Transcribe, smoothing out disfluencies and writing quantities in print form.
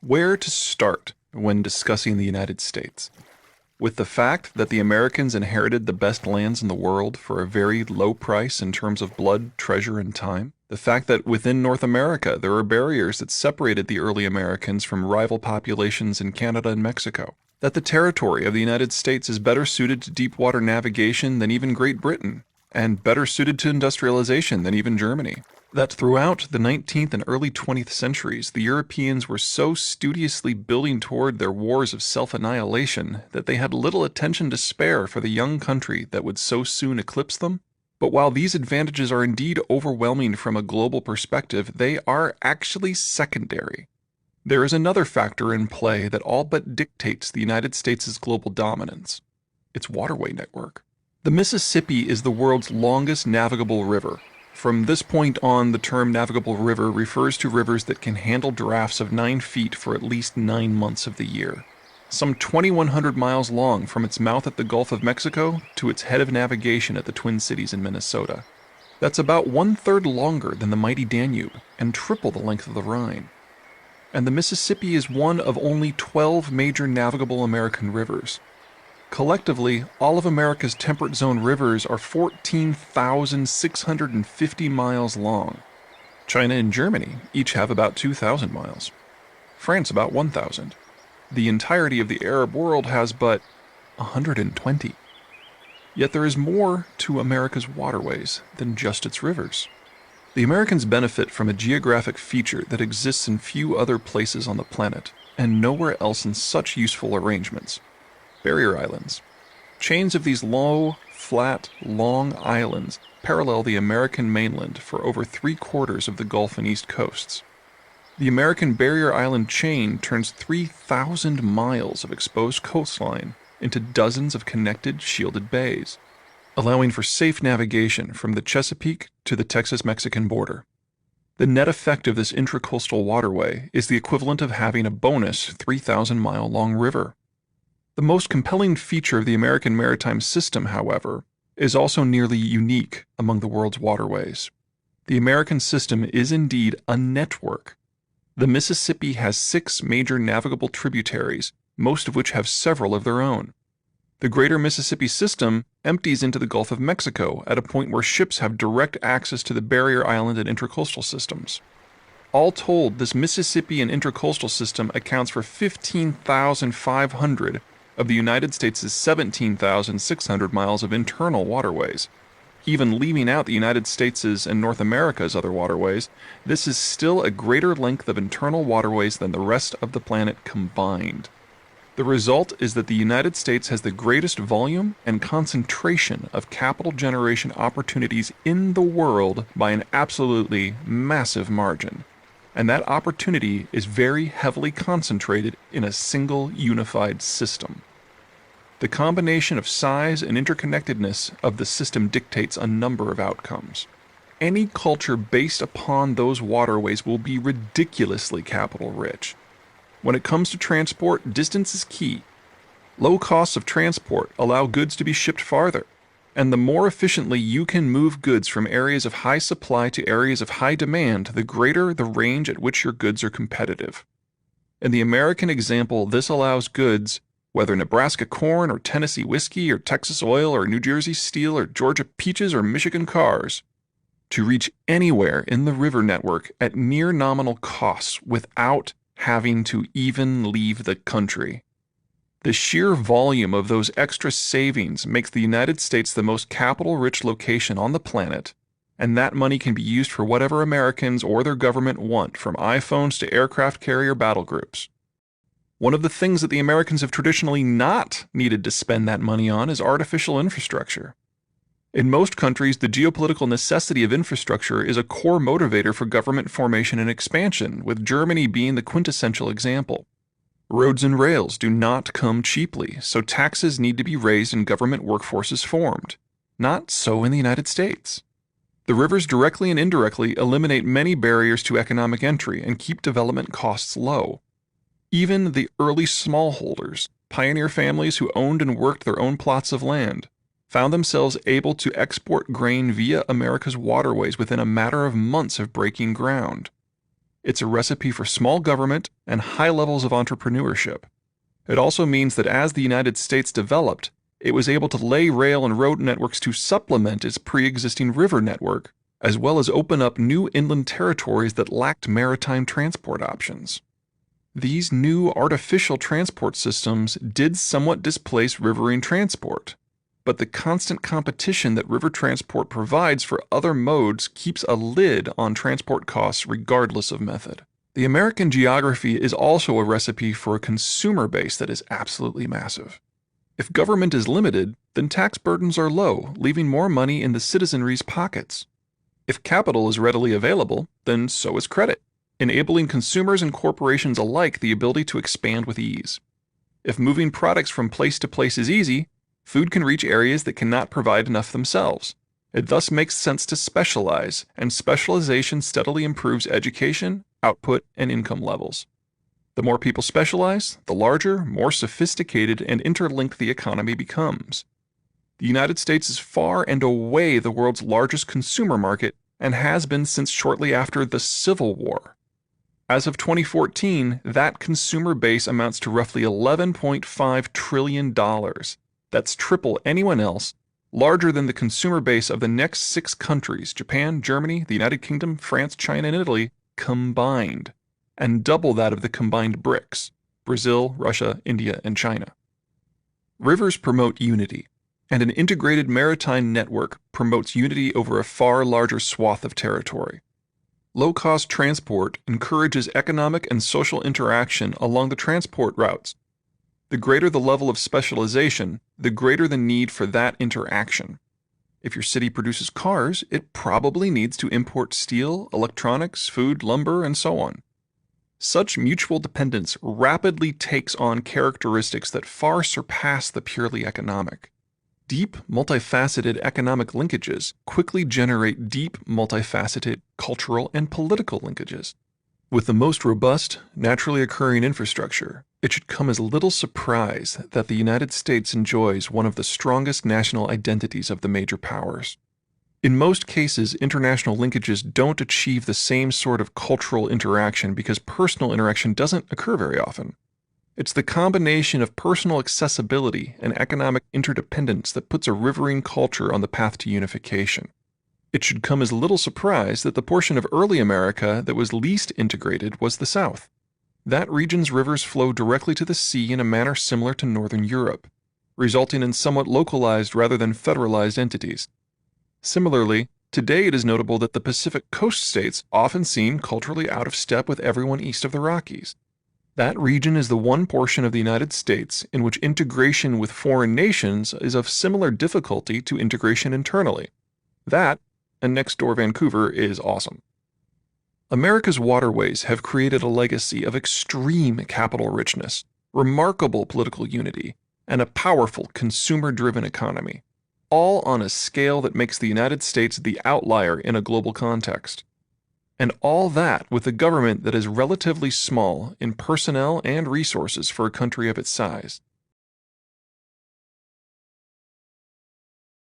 Where to start when discussing the United States? With the fact that the Americans inherited the best lands in the world for a very low price in terms of blood, treasure, and time, the fact that within North America there are barriers that separated the early Americans from rival populations in Canada and Mexico, that the territory of the United States is better suited to deep water navigation than even Great Britain, and better suited to industrialization than even Germany, that throughout the 19th and early 20th centuries, the Europeans were so studiously building toward their wars of self-annihilation that they had little attention to spare for the young country that would so soon eclipse them. But while these advantages are indeed overwhelming from a global perspective, they are actually secondary. There is another factor in play that all but dictates the United States' global dominance: its waterway network. The Mississippi is the world's longest navigable river. From this point on, the term navigable river refers to rivers that can handle drafts of 9 feet for at least 9 months of the year. Some 2,100 miles long from its mouth at the Gulf of Mexico to its head of navigation at the Twin Cities in Minnesota. That's about 1/3 longer than the mighty Danube and triple the length of the Rhine. And the Mississippi is one of only 12 major navigable American rivers. Collectively, all of America's temperate zone rivers are 14,650 miles long. China and Germany each have about 2,000 miles. France about 1,000. The entirety of the Arab world has but 120. Yet there is more to America's waterways than just its rivers. The Americans benefit from a geographic feature that exists in few other places on the planet, and nowhere else in such useful arrangements: barrier islands. Chains of these low, flat, long islands parallel the American mainland for over 3/4 of the Gulf and East coasts. The American barrier island chain turns 3,000 miles of exposed coastline into dozens of connected, shielded bays, allowing for safe navigation from the Chesapeake to the Texas-Mexican border. The net effect of this intracoastal waterway is the equivalent of having a bonus 3,000-mile-long river. The most compelling feature of the American maritime system, however, is also nearly unique among the world's waterways. The American system is indeed a network. The Mississippi has 6 major navigable tributaries, most of which have several of their own. The greater Mississippi system empties into the Gulf of Mexico at a point where ships have direct access to the barrier island and intracoastal systems. All told, this Mississippi and intracoastal system accounts for 15,500 of the United States' 17,600 miles of internal waterways. Even leaving out the United States' and North America's other waterways, this is still a greater length of internal waterways than the rest of the planet combined. The result is that the United States has the greatest volume and concentration of capital generation opportunities in the world by an absolutely massive margin. And that opportunity is very heavily concentrated in a single unified system. The combination of size and interconnectedness of the system dictates a number of outcomes. Any culture based upon those waterways will be ridiculously capital rich. When it comes to transport, distance is key. Low costs of transport allow goods to be shipped farther, and the more efficiently you can move goods from areas of high supply to areas of high demand, the greater the range at which your goods are competitive. In the American example, this allows goods, whether Nebraska corn or Tennessee whiskey or Texas oil or New Jersey steel or Georgia peaches or Michigan cars, to reach anywhere in the river network at near nominal costs without having to even leave the country. The sheer volume of those extra savings makes the United States the most capital-rich location on the planet, and that money can be used for whatever Americans or their government want, from iPhones to aircraft carrier battle groups. One of the things that the Americans have traditionally not needed to spend that money on is artificial infrastructure. In most countries, the geopolitical necessity of infrastructure is a core motivator for government formation and expansion, with Germany being the quintessential example. Roads and rails do not come cheaply, so taxes need to be raised and government workforces formed. Not so in the United States. The rivers directly and indirectly eliminate many barriers to economic entry and keep development costs low. Even the early smallholders, pioneer families who owned and worked their own plots of land, found themselves able to export grain via America's waterways within a matter of months of breaking ground. It's a recipe for small government and high levels of entrepreneurship. It also means that as the United States developed, it was able to lay rail and road networks to supplement its pre-existing river network, as well as open up new inland territories that lacked maritime transport options. These new artificial transport systems did somewhat displace riverine transport, but the constant competition that river transport provides for other modes keeps a lid on transport costs regardless of method. The American geography is also a recipe for a consumer base that is absolutely massive. If government is limited, then tax burdens are low, leaving more money in the citizenry's pockets. If capital is readily available, then so is credit, enabling consumers and corporations alike the ability to expand with ease. If moving products from place to place is easy, food can reach areas that cannot provide enough themselves. It thus makes sense to specialize, and specialization steadily improves education, output, and income levels. The more people specialize, the larger, more sophisticated, and interlinked the economy becomes. The United States is far and away the world's largest consumer market and has been since shortly after the Civil War. As of 2014, that consumer base amounts to roughly $11.5 trillion. That's triple anyone else, larger than the consumer base of the next 6 countries, Japan, Germany, the United Kingdom, France, China, and Italy, combined, and double that of the combined BRICS, Brazil, Russia, India, and China. Rivers promote unity, and an integrated maritime network promotes unity over a far larger swath of territory. Low-cost transport encourages economic and social interaction along the transport routes. The greater the level of specialization, the greater the need for that interaction. If your city produces cars, it probably needs to import steel, electronics, food, lumber, and so on. Such mutual dependence rapidly takes on characteristics that far surpass the purely economic. Deep, multifaceted economic linkages quickly generate deep, multifaceted cultural and political linkages. With the most robust, naturally occurring infrastructure, it should come as little surprise that the United States enjoys one of the strongest national identities of the major powers. In most cases, international linkages don't achieve the same sort of cultural interaction because personal interaction doesn't occur very often. It's the combination of personal accessibility and economic interdependence that puts a riverine culture on the path to unification. It should come as little surprise that the portion of early America that was least integrated was the South. That region's rivers flow directly to the sea in a manner similar to Northern Europe, resulting in somewhat localized rather than federalized entities. Similarly, today it is notable that the Pacific Coast states often seem culturally out of step with everyone east of the Rockies. That region is the one portion of the United States in which integration with foreign nations is of similar difficulty to integration internally. That, and next door Vancouver, is awesome. America's waterways have created a legacy of extreme capital richness, remarkable political unity, and a powerful consumer-driven economy, all on a scale that makes the United States the outlier in a global context. And all that with a government that is relatively small in personnel and resources for a country of its size.